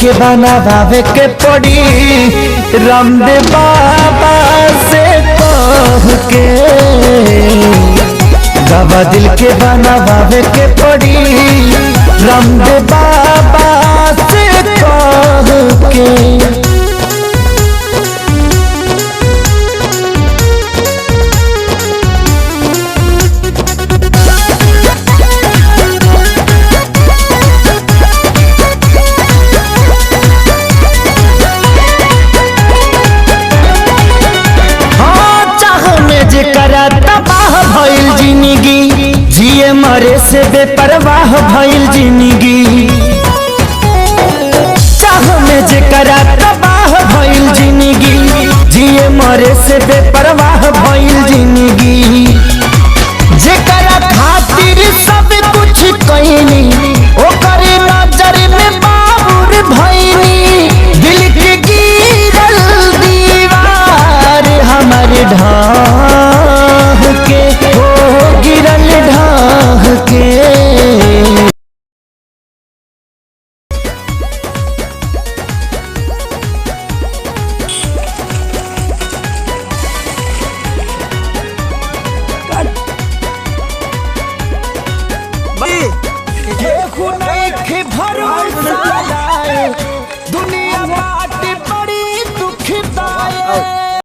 के बनावे के पड़ी रामदेव बाबा से कह के, दवा दिल के बनावे के पड़ी रामदेव बाबा से कह के। भइल जिंदगी जिए मरे से बेपरवाह भइल जिंदगी, चाह में जेकरा तबाह भइल जिंदगी जिए मरे से बेपरवाह भइल जिंदगी। जेकरा खातिर सब कुछ कइनी ओकर नजर में बाबुर भइनी, दिल के गिरल दीवार हमारे ढाह के गिरल ढाह के। देखो नहीं भरोसा